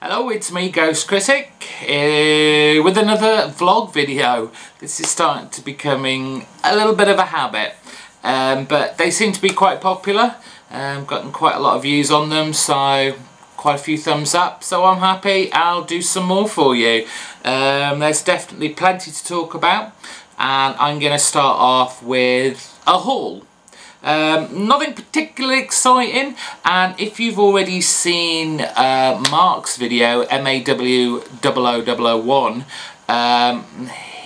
Hello, it's me, GhostCritic, with another vlog video. This is starting to becoming a little bit of a habit, but they seem to be quite popular. Gotten quite a lot of views on them, so quite a few thumbs up, so I'm happy. I'll do some more for you. There's definitely plenty to talk about, and I'm going to start off with a haul. Nothing particularly exciting, and if you've already seen Mark's video, MAW00001,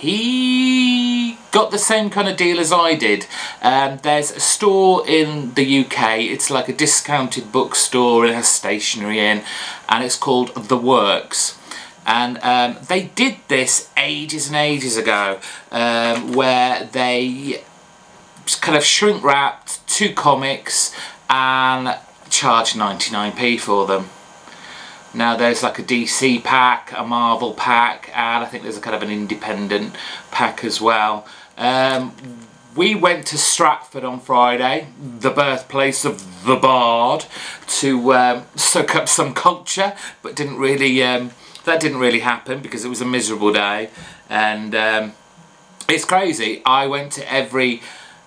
he got the same kind of deal as I did. There's a store in the UK, it's like a discounted bookstore, it has stationery in, and it's called The Works. And they did this ages and ages ago, where they kind of shrink wrapped 2 comics and charged 99p for them. Now there's like a DC pack, a Marvel pack, and I think there's a kind of an independent pack as well. We went to Stratford on Friday, the birthplace of the Bard, to soak up some culture, but didn't really that didn't really happen because it was a miserable day. And it's crazy. I went to every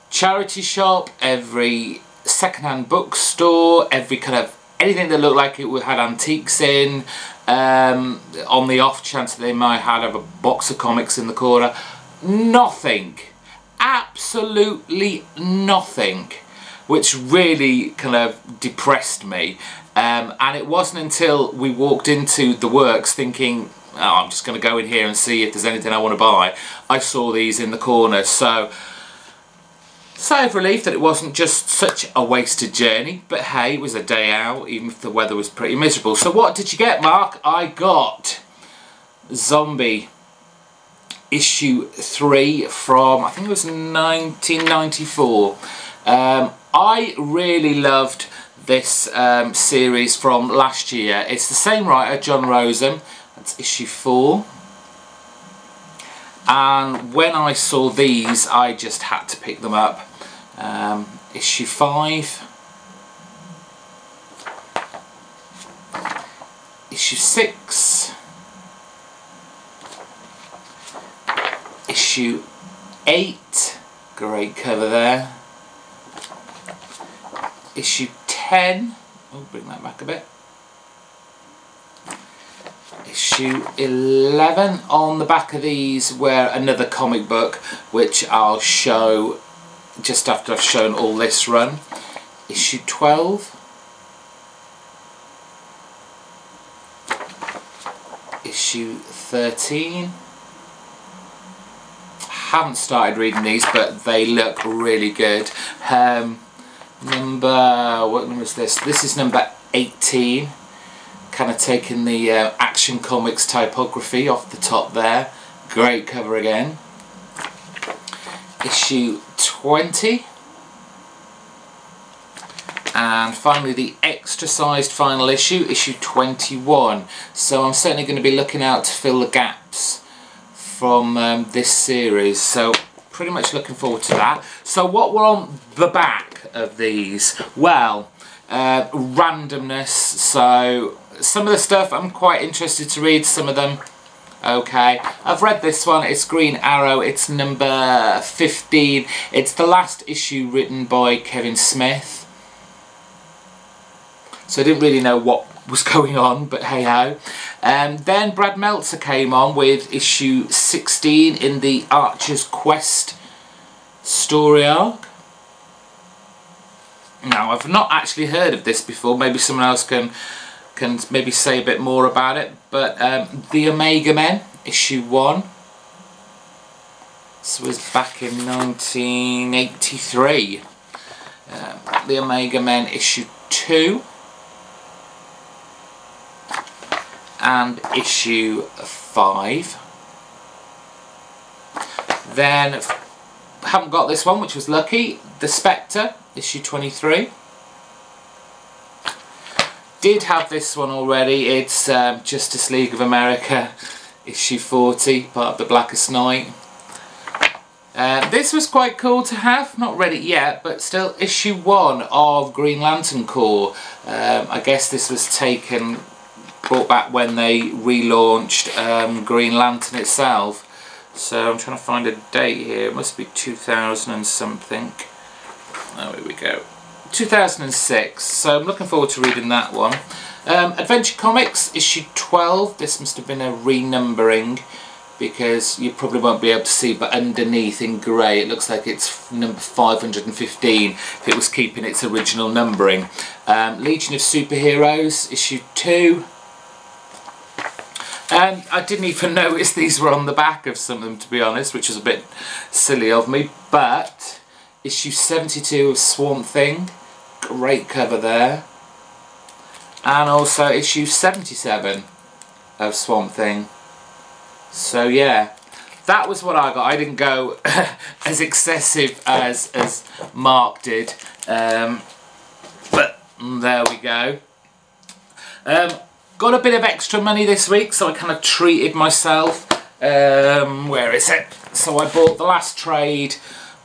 charity shop, every second-hand bookstore, every kind of anything that looked like it had antiques in, on the off chance that they might have a box of comics in the corner. Nothing, absolutely nothing, which really kind of depressed me. And it wasn't until we walked into The Works thinking, oh, I'm just going to go in here and see if there's anything I want to buy, I saw these in the corner. So sigh of relief that it wasn't just such a wasted journey, but hey, it was a day out, even if the weather was pretty miserable. So what did you get, Mark? I got Zombie issue 3 from, I think it was 1994. I really loved this series from last year. It's the same writer, John Rosen. That's issue 4. And when I saw these, I just had to pick them up. Issue 5, issue 6, issue 8, great cover there, issue 10, oh, bring that back a bit, issue 11. On the back of these were another comic book, which I'll show just after I've shown all this run. Issue 12, issue 13. Haven't started reading these, but they look really good. What number is this? This is number 18. Kind of taking the Action Comics typography off the top there. Great cover again. Issue 20. And finally the extra sized final issue, issue 21. So I'm certainly going to be looking out to fill the gaps from this series. So pretty much looking forward to that. So what were on the back of these? Well, randomness. So some of the stuff I'm quite interested to read, some of them okay. I've read this one, it's Green Arrow, it's number 15. It's the last issue written by Kevin Smith. So I didn't really know what was going on, but hey ho. Then Brad Meltzer came on with issue 16 in the Archer's Quest story arc. Now, I've not actually heard of this before, maybe someone else can maybe say a bit more about it, but the Omega Men, issue 1. This was back in 1983. The Omega Men, issue 2. And issue 5. Then, haven't got this one, which was lucky, The Spectre, issue 23. Did have this one already, it's Justice League of America, issue 40, part of the Blackest Night. This was quite cool to have, not read it yet, but still issue 1 of Green Lantern Corps. I guess this was taken bought back when they relaunched Green Lantern itself. So I'm trying to find a date here. It must be 2000 and something. Oh, here we go. 2006. So I'm looking forward to reading that one. Adventure Comics issue 12. This must have been a renumbering, because you probably won't be able to see, but underneath in grey it looks like it's number 515 if it was keeping its original numbering. Legion of Superheroes issue 2. I didn't even notice these were on the back of some of them, to be honest, which was a bit silly of me, but issue 72 of Swamp Thing, great cover there, and also issue 77 of Swamp Thing. So yeah, that was what I got. I didn't go as excessive as Mark did, but there we go. Got a bit of extra money this week, so I kind of treated myself. Where is it? So I bought the last trade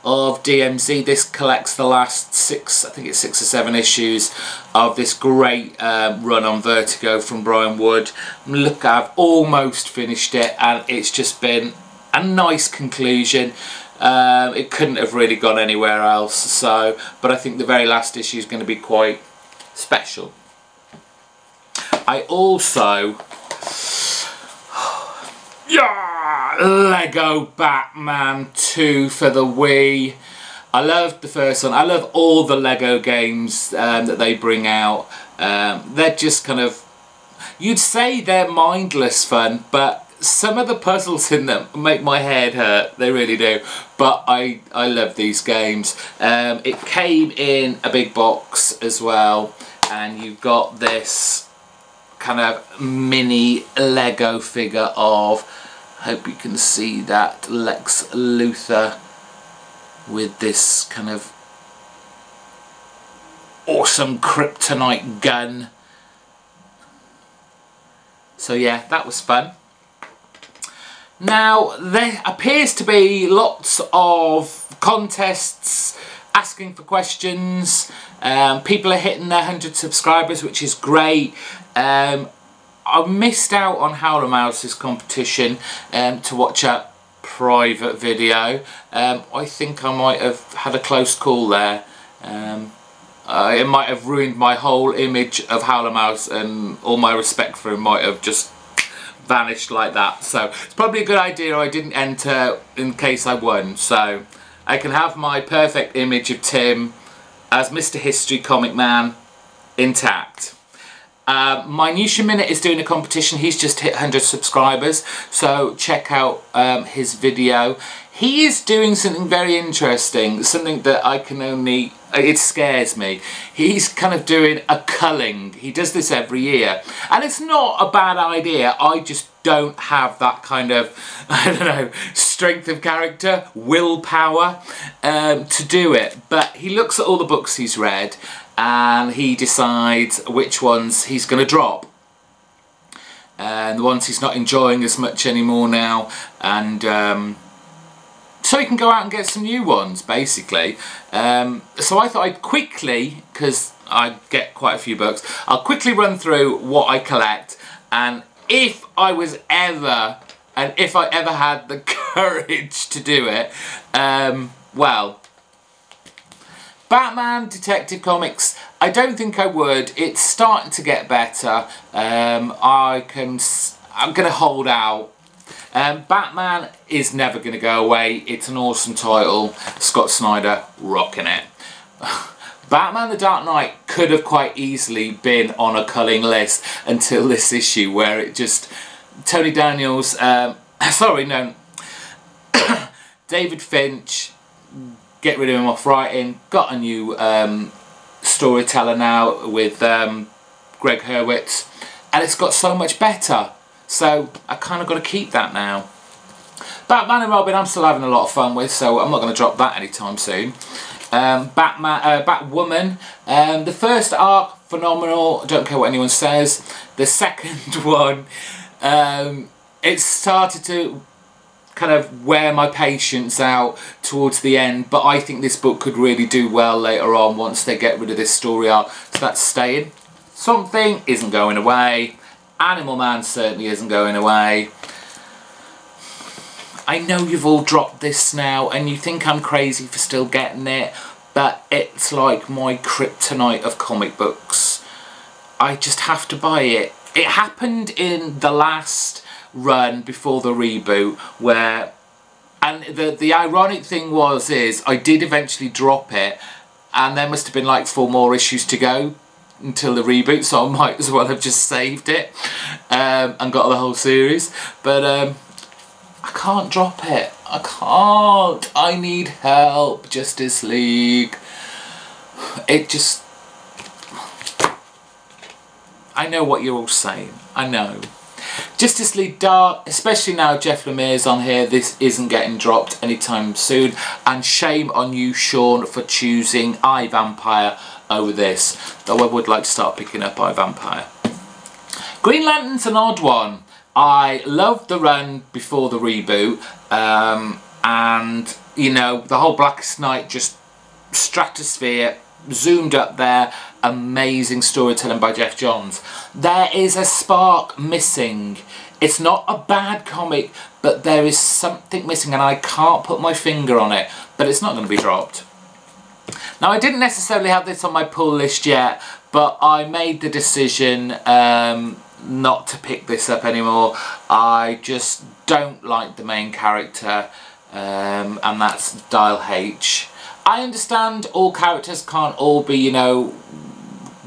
of DMZ. This collects the last 6, I think it's 6 or 7 issues of this great run on Vertigo from Brian Wood. Look, I've almost finished it, and it's just been a nice conclusion. It couldn't have really gone anywhere else, so, but I think the very last issue is going to be quite special. I also, yeah, Lego Batman 2 for the Wii. I loved the first one. I love all the Lego games that they bring out. They're just kind of, you'd say they're mindless fun, but some of the puzzles in them make my head hurt. They really do. But I love these games. It came in a big box as well, and you've got this kind of mini Lego figure of, I hope you can see that, Lex Luthor with this kind of awesome kryptonite gun. So yeah, that was fun. Now, there appears to be lots of contests asking for questions. People are hitting their 100 subscribers, which is great. I missed out on Howler Mouse's competition to watch a private video. I think I might have had a close call there. It might have ruined my whole image of Howler Mouse, and all my respect for him might have just vanished like that. So it's probably a good idea I didn't enter in case I won, so I can have my perfect image of Tim as Mr. History Comic Man intact. Minutia Minute is doing a competition. He's just hit 100 subscribers, so check out his video. He is doing something very interesting, something that I can only, it scares me. He's kind of doing a culling. He does this every year, and it's not a bad idea. I just don't have that kind of, I don't know, strength of character, willpower to do it. But he looks at all the books he's read, and he decides which ones he's going to drop, and the ones he's not enjoying as much anymore now, and so he can go out and get some new ones, basically. So I thought I'd quickly, because I get quite a few books, I'll quickly run through what I collect, and if I was ever, and if I ever had the courage to do it, well, Batman Detective Comics, I don't think I would. It's starting to get better. I'm going to hold out. Batman is never going to go away. It's an awesome title. Scott Snyder rocking it. Batman the Dark Knight could have quite easily been on a culling list until this issue, where it just, Tony Daniels, sorry, no, David Finch, get rid of him off writing, got a new storyteller now with Greg Hurwitz, and it's got so much better. So I kind of got to keep that now. Batman and Robin I'm still having a lot of fun with, so I'm not going to drop that anytime soon. Batwoman, the first arc, phenomenal, I don't care what anyone says. The second one, it started to kind of wear my patience out towards the end, but I think this book could really do well later on once they get rid of this story arc, so that's staying. Something isn't going away. Animal Man certainly isn't going away. I know you've all dropped this now and you think I'm crazy for still getting it, but it's like my kryptonite of comic books. I just have to buy it. It happened in the last run before the reboot where, and the ironic thing is I did eventually drop it, and there must have been like 4 more issues to go until the reboot, so I might as well have just saved it and got the whole series. But I can't drop it. I can't. I need help, Justice League. It just... I know what you're all saying. I know. Justice League Dark, especially now Jeff Lemire's on here, this isn't getting dropped anytime soon. And shame on you, Sean, for choosing iVampire over this. Though I would like to start picking up iVampire. Green Lantern's an odd one. I loved the run before the reboot. And, you know, the whole Blackest Night, just stratosphere, zoomed up there, amazing storytelling by Jeff Johns. There is a spark missing. It's not a bad comic, but there is something missing and I can't put my finger on it, but it's not going to be dropped. Now, I didn't necessarily have this on my pull list yet, but I made the decision not to pick this up anymore. I just don't like the main character, and that's Dial H. I understand all characters can't all be, you know,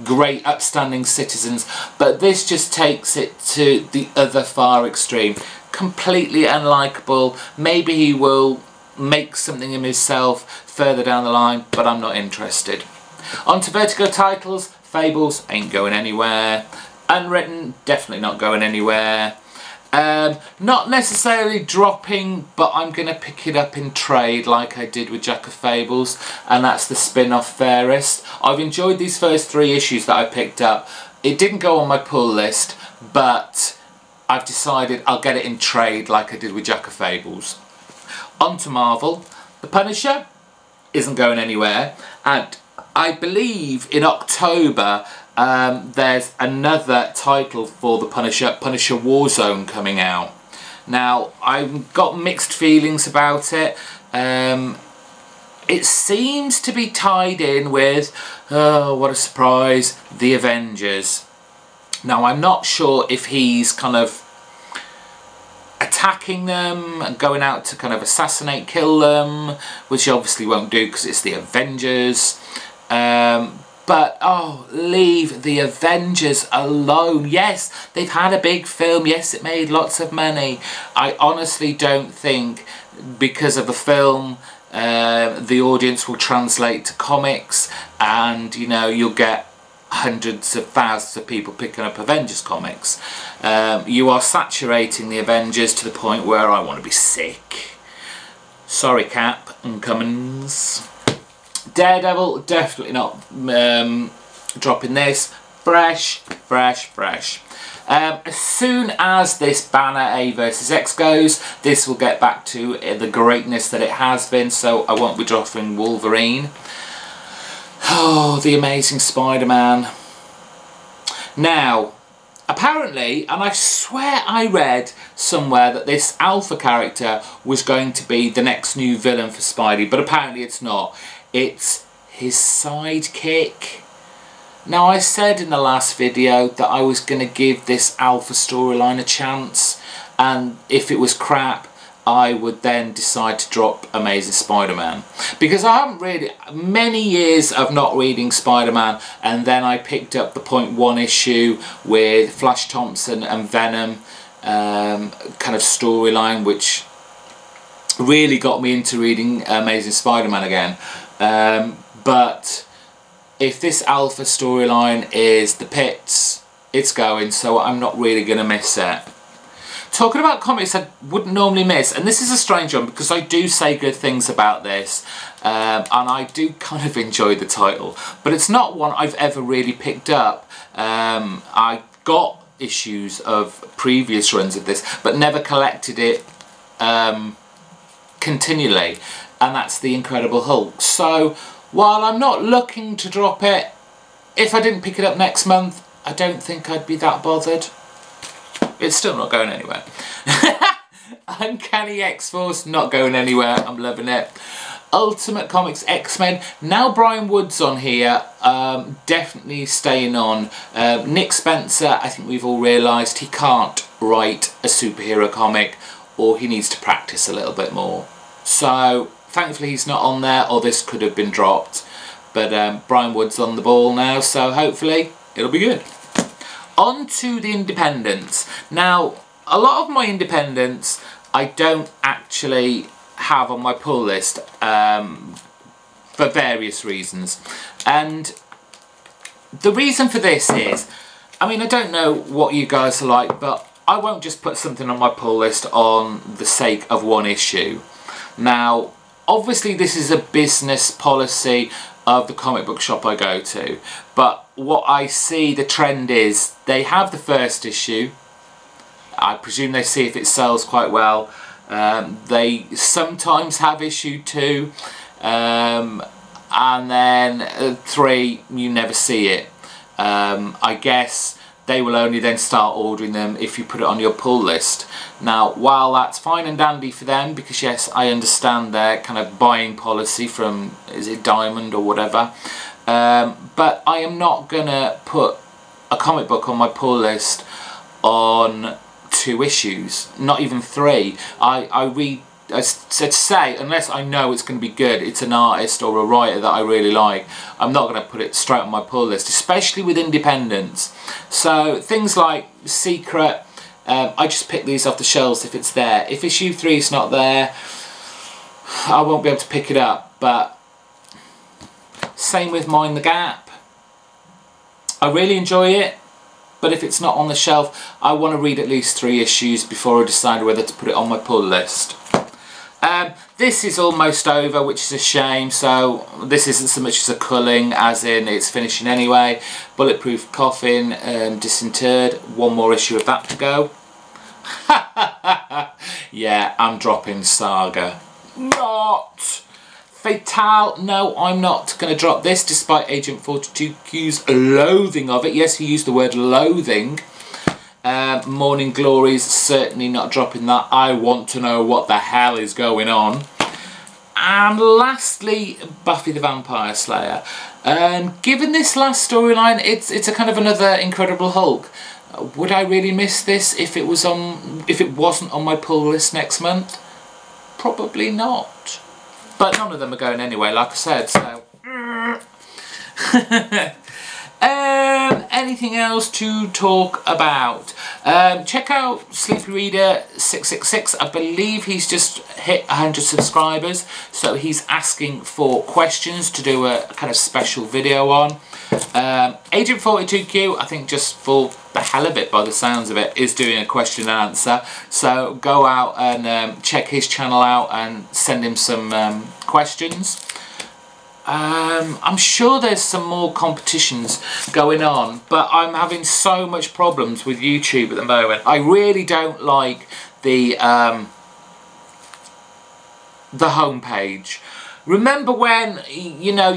great upstanding citizens, but this just takes it to the other far extreme. Completely unlikable. Maybe he will make something of himself further down the line, but I'm not interested. On to Vertigo titles. Fables ain't going anywhere. Unwritten, definitely not going anywhere. Not necessarily dropping, but I'm going to pick it up in trade like I did with Jack of Fables, and that's the spin-off Fairest. I've enjoyed these first 3 issues that I picked up. It didn't go on my pull list, but I've decided I'll get it in trade like I did with Jack of Fables. On to Marvel. The Punisher isn't going anywhere, and I believe in October there's another title for the Punisher, Punisher Warzone, coming out. Now, I've got mixed feelings about it. It seems to be tied in with, oh, what a surprise, the Avengers. Now, I'm not sure if he's kind of attacking them and going out to kind of assassinate, kill them, which he obviously won't do because it's the Avengers. But, oh, leave the Avengers alone. Yes, they've had a big film. Yes, it made lots of money. I honestly don't think, because of the film, the audience will translate to comics and, you know, you'll get hundreds of thousands of people picking up Avengers comics. You are saturating the Avengers to the point where I want to be sick. Sorry, Cap and Cummins. Daredevil, definitely not dropping this. Fresh, fresh, fresh. As soon as this banner A versus X goes, this will get back to the greatness that it has been, so I won't be dropping Wolverine. Oh, the Amazing Spider-Man. Now, apparently, and I swear I read somewhere that this Alpha character was going to be the next new villain for Spidey, but apparently it's not. It's his sidekick. Now, I said in the last video that I was going to give this Alpha storyline a chance, and if it was crap, I would then decide to drop Amazing Spider-Man. Because I haven't really, many years of not reading Spider-Man, and then I picked up the .1 issue with Flash Thompson and Venom kind of storyline, which really got me into reading Amazing Spider-Man again. But if this Alpha storyline is the pits, it's going, so I'm not really going to miss it. Talking about comics I wouldn't normally miss, and this is a strange one because I do say good things about this, and I do kind of enjoy the title, but it's not one I've ever really picked up. I got issues of previous runs of this, but never collected it continually, and that's The Incredible Hulk. So while I'm not looking to drop it, if I didn't pick it up next month, I don't think I'd be that bothered. It's still not going anywhere. Uncanny X-Force, not going anywhere. I'm loving it. Ultimate Comics X-Men. Now Brian Wood's on here. Definitely staying on. Nick Spencer, I think we've all realised he can't write a superhero comic, or he needs to practice a little bit more. So thankfully he's not on there, or this could have been dropped. But Brian Wood's on the ball now, so hopefully it'll be good. On to the independents. Now, a lot of my independents I don't actually have on my pull list for various reasons. And the reason for this is, I mean, I don't know what you guys are like, but I won't just put something on my pull list on the sake of one issue. Now, obviously this is a business policy of the comic book shop I go to, but what I see the trend is they have the first issue. I presume they see if it sells quite well. They sometimes have issue 2, and then 3 you never see it. I guess they will only then start ordering them if you put it on your pull list. Now, while that's fine and dandy for them, because yes, I understand their kind of buying policy from, is it Diamond or whatever, but I am not gonna put a comic book on my pull list on 2 issues, not even 3. I read, say, unless I know it's going to be good, it's an artist or a writer that I really like, I'm not going to put it straight on my pull list, especially with independents. So things like Secret, I just pick these off the shelves if it's there. If issue 3 is not there, I won't be able to pick it up. But same with Mind the Gap. I really enjoy it, but if it's not on the shelf, I want to read at least 3 issues before I decide whether to put it on my pull list. This is almost over, which is a shame, so this isn't so much as a culling, as in it's finishing anyway. Bulletproof Coffin, Disinterred, 1 more issue of that to go. Yeah, I'm dropping Saga. Not! Fatale, no, I'm not going to drop this, despite Agent 42Q's loathing of it. Yes, he used the word loathing. Morning Glories, certainly not dropping that. I want to know what the hell is going on. And lastly, Buffy the Vampire Slayer. Given this last storyline, it's a kind of another Incredible Hulk. Would I really miss this if it wasn't on my pull list next month? Probably not. But none of them are going anyway, like I said, so... anything else to talk about? Check out Sleepy Reader 666. I believe he's just hit 100 subscribers, so he's asking for questions to do a kind of special video on. Agent 42Q, I think just for the hell of it, by the sounds of it, is doing a question and answer. So go out and check his channel out and send him some questions. I'm sure there's some more competitions going on, but I'm having so much problems with YouTube at the moment. I really don't like the homepage. Remember when, you know,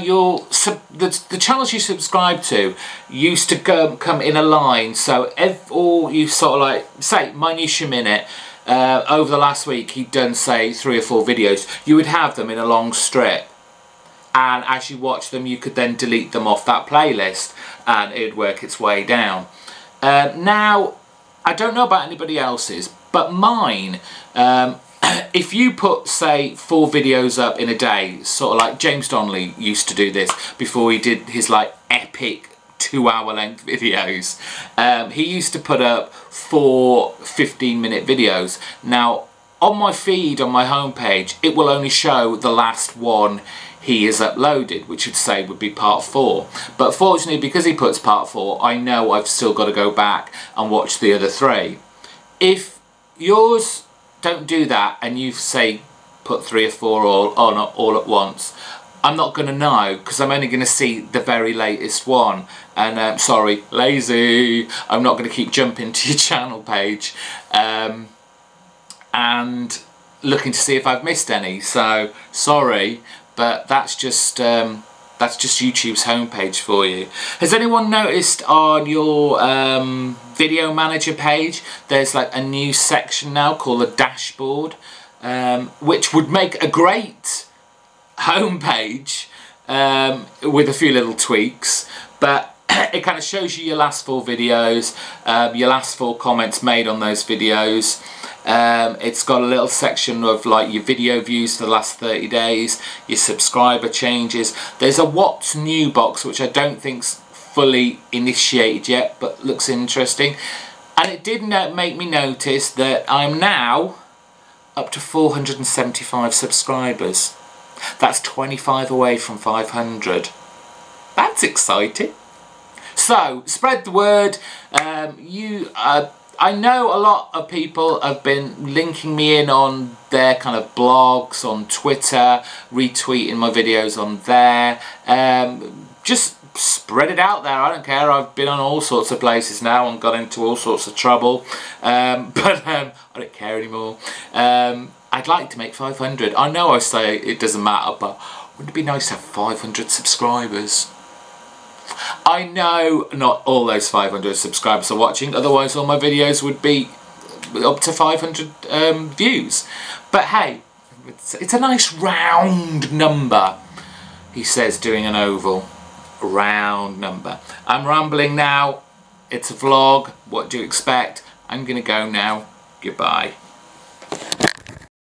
the channels you subscribe to used to come in a line, so all you sort of like, say, Minutia Minute, over the last week he'd done, say, 3 or 4 videos, you would have them in a long strip. And as you watch them, you could then delete them off that playlist and it'd work its way down. Now, I don't know about anybody else's, but mine, if you put, say, 4 videos up in a day, sort of like James Donnelly used to do this before he did his, like, epic 2-hour length videos. He used to put up 4 15-minute videos. Now, on my feed, on my homepage, it will only show the last one he has uploaded, which would be part 4. But fortunately, because he puts part 4, I know I've still got to go back and watch the other 3. If yours don't do that and you, say, put 3 or 4 all at once, I'm not going to know, because I'm only going to see the very latest one. And sorry, lazy, I'm not going to keep jumping to your channel page and looking to see if I've missed any. So sorry, but that's just That's just YouTube's homepage for you. Has anyone noticed on your video manager page there's like a new section now called the dashboard, which would make a great homepage with a few little tweaks, but it kind of shows you your last 4 videos, your last 4 comments made on those videos. It's got a little section of like your video views for the last 30 days, your subscriber changes. There's a what's new box, which I don't think's fully initiated yet, but looks interesting. And it did make me notice that I'm now up to 475 subscribers. That's 25 away from 500. That's exciting. So spread the word. I know a lot of people have been linking me in on their kind of blogs on Twitter, retweeting my videos on there. Just spread it out there. I don't care. I've been on all sorts of places now and got into all sorts of trouble, but I don't care anymore. I'd like to make 500. I know I say it doesn't matter, but wouldn't it be nice to have 500 subscribers? I know not all those 500 subscribers are watching, otherwise all my videos would be up to 500 views. But hey, it's a nice round number, he says, doing an oval. Round number. I'm rambling now. It's a vlog. What do you expect? I'm going to go now. Goodbye.